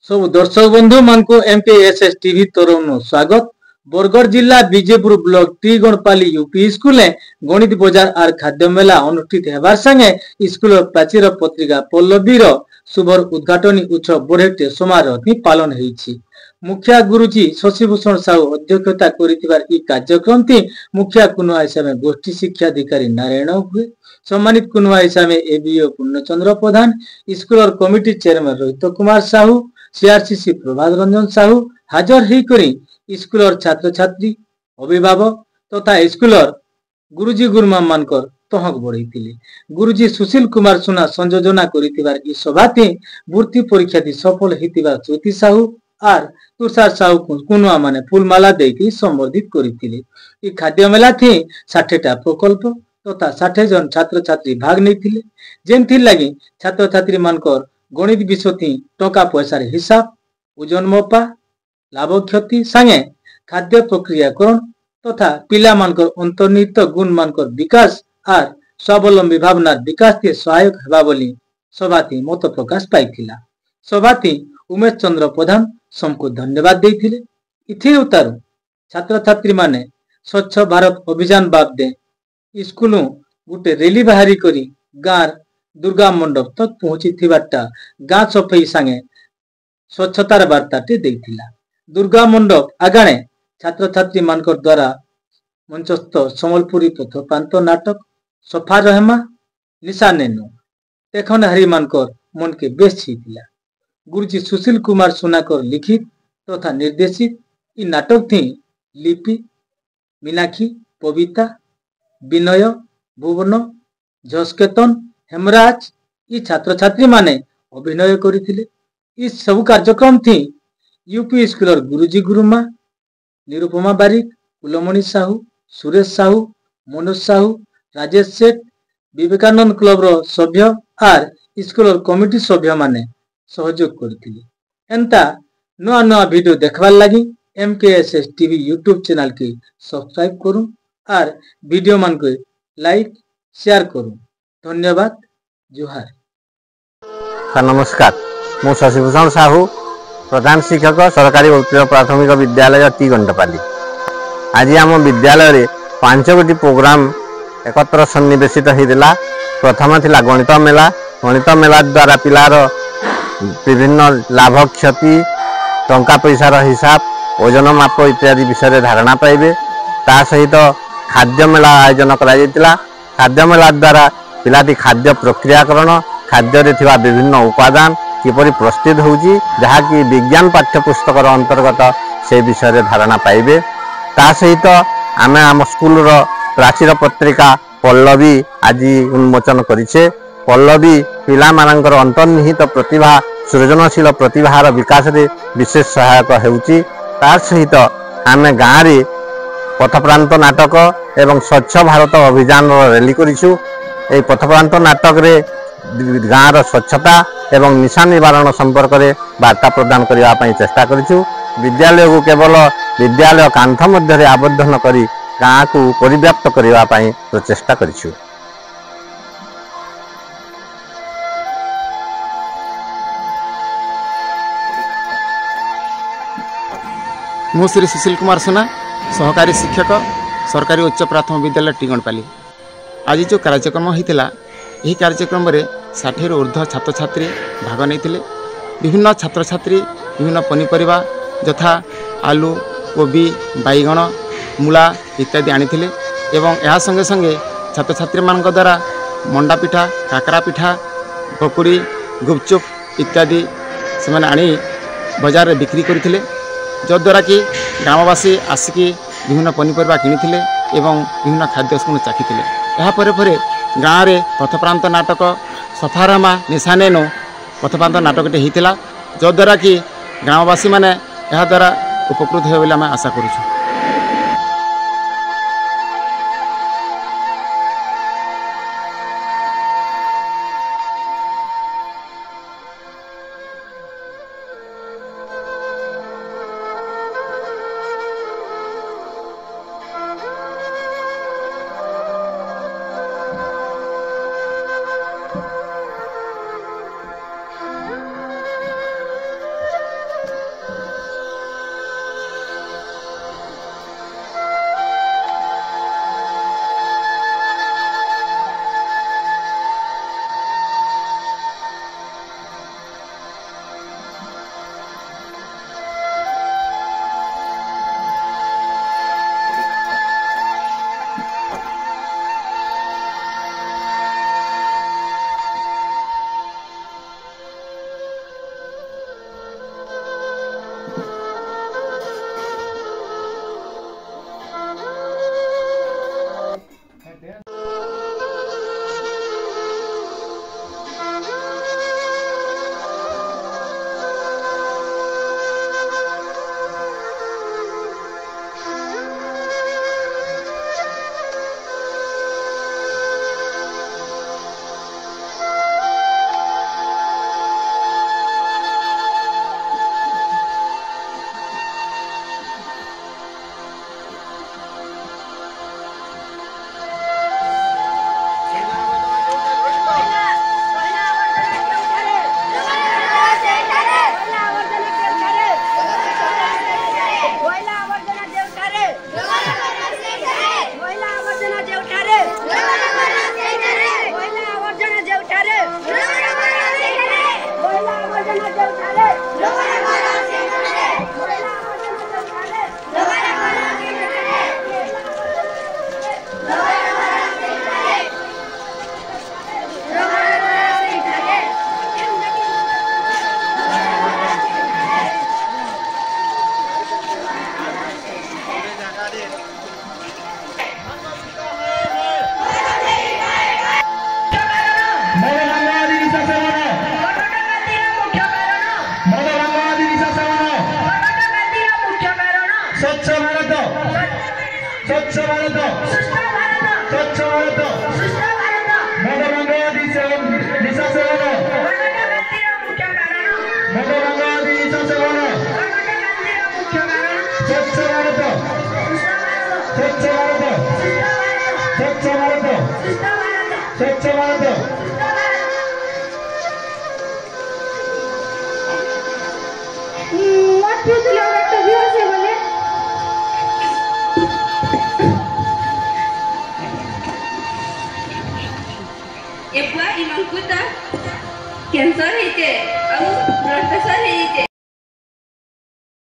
सब दर्शक बंधु मान को एमकेएसएस टीवी तरफ स्वागत। बरगढ़ जिला विजेपुर ब्लॉक टीगणपाली यूपी स्कूल गणित बजार और खाद्य मेला अनुष्ठित होबार संगे स्कूल प्राचीर पत्रिका पल्लवीर शुभर उद्घाटनी उत्सव बड़े समारोह पालन होईछि। मुखिया गुरुजी शशिभूषण साहू अध्यक्षता करिथिबार ई कार्यक्रम थी मुखिया कुनुआ हिसाब गोष्ठी शिक्षा अधिकारी नारायण हुए, सम्मानित कुनुआ हिसाब ABO Purnachandra Pradhan, school committee chairman Rohit Kumar Sahu, CRCC Prabhat Ranjan Sahu हाजर होकर स्कूल छात्र छात्री अभिभावक तथा स्कूल गुरुजी गुरुमा मानकर तहक बढ़ई। गुरुजी सुशील कुमार सुना संयोजना करिथिबार ई सभा थी भर्ती परीक्षा थी सफल होइतिबार ज्योति साहू और तुषार साहू कुनुआ माने फूलमाला देकी संबर्धित करिथिले। ई खाद्य मेला थी 60टा प्रकल्प तथा 60 जन छात्र छात्री भाग नैथिले, जेनथि लागि छात्र छात्री मानकर गणित विषय थी टका पैसार हिसाब, ओजन मपा, लाभ क्षति संगे खाद्य प्रक्रियाकरण तथा पिला मानकर अंतर्निहित गुण मानकर विकास और स्वावलंबी भावनार विकास के सहायक हेबा बोली सभा थी मत प्रकाश पाइथिला। सभा थी उमेश चंद्र प्रधान सबको धन्यवाद देथिले। इथि उतारू छात्र छात्री माने स्वच्छ भारत अभियान बाबदे स्कूल गुटे रैली बाहरी करी गाँव दुर्गा मंडप तक पहुंची थिबाटा गाँ सफाई संगे स्वच्छतार वार्ताटे देथिला। दुर्गा मंडप आगाणे छात्र छात्री मानकर द्वारा मंचस्थ सम्बलपुरी पथप्रांत नाटक सफा रहमा निशानेनु देखन हरि मानकर मन के बेस छीथिला। गुरुजी सुशील कुमार सुनाकर लिखित तथा निर्देशित इ नाटक थी लिपि, मीनाक्षी, पविता, विनय, भुवन, जसकेतन, हेमराज इ छात्र छात्री माने अभिनय करिथिले। इस सब कार्यक्रम थी यूपी स्कूल गुरुजी गुरुमा, निरुपमा बारिक, कुलमणि साहू, सुरेश साहू, मनोज साहू, राजेश सेठ, विवेकानंद क्लब रो सभ्य और स्कूल कमिटी सभ्य माने सहयोग करथिले। एंता नवा नवा वीडियो देखबार लगी एमकेएसएस टीवी यूट्यूब चैनल के सब्सक्राइब करूं और वीडियो मान को लाइक शेयर करूं। धन्यवाद। जोहार। नमस्कार, मु शशिभूषण साहू, प्रधान शिक्षक सरकारी उच्च प्राथमिक विद्यालय टीगणपाली। आज आम विद्यालय रे 5 गोटी प्रोग्राम एकत्र सन्निवेशित होता। प्रथम थिला गणित मेला। गणित मेला द्वारा पिलार विभिन्न लाभ क्षति, टंका पैसार हिसाब, ओजन माप इत्यादि विषय धारणा पाइबे। ता सहित खाद्य मेला आयोजन करा। खाद्य मेला द्वारा पिलाटी खाद्य प्रक्रियाकरण, खाद्य रे थिबा विभिन्न उपादान किपरि प्रस्तुत होउची जहाँकि विज्ञान पाठ्यपुस्तक अंतर्गत से विषय धारणा पाइबे। ता सहित आम आम स्कूल प्राचीर पत्रिका पल्लवी आज उन्मोचन करिछे। पल्लवी पिला मानकर अंतर्निहित प्रतिभा, सृजनशील प्रतिभार विकास रे विशेष सहायक हेउची। तार सहित आम गाँव रे पथप्रांत नाटक एवं स्वच्छ भारत अभियान रैली करिछु। ए पथप्रांत नाटक रे गाँव स्वच्छता एवं निशा निवारण संपर्क में वार्ता प्रदान करने चेष्टा करिछु। विद्यालय को केवल विद्यालय कांथ मध्य आबद्ध न करी गाँ को परिव्याप्त करने प्रचेष्टा करिछु। मु श्री सुशील कुमार सुना, सहकारी शिक्षक सरकारी उच्च प्राथमिक विद्यालय टीगणपाली। आज जो कार्यक्रम होता यही कार्यक्रम में 60 रु ऊर्ध्व छात्र छात्री भाग नहीं। विभिन्न छात्र छात्री विभिन्न पनीपरिया यथा आलू, कोबी, बैगण, मूला इत्यादि आनी एवं यह संगे संगे छात्र छात्री मान द्वारा मंडा पिठा, काकरा पिठा, पकुड़ी, गुपचुप इत्यादि से आनी बजार में बिक्री करते, जद्वारा कि ग्रामवासी आसिकी विभिन्न पनीपरिया किनी एवं विभिन्न खाद्य चाखी। यापर गाँव में पथप्रांत नाटक सफारामा निशानेनु पथप्रांत नाटकटे होता, जद्वारा कि ग्रामवासी मैंने यह द्वारा उपकृत हे बोली आम आशा करूँ। स्वच्छ भारत स्वच्छ भारत मदभंग आदि सेवन निशा सेवन मदभंग आदि निशा सेवन स्वच्छ भारत स्वच्छ भारत स्वच्छ भारत स्वच्छ Bharat What would you like to do? Say, बोले ये पुआ इमंकुता कैंसर है के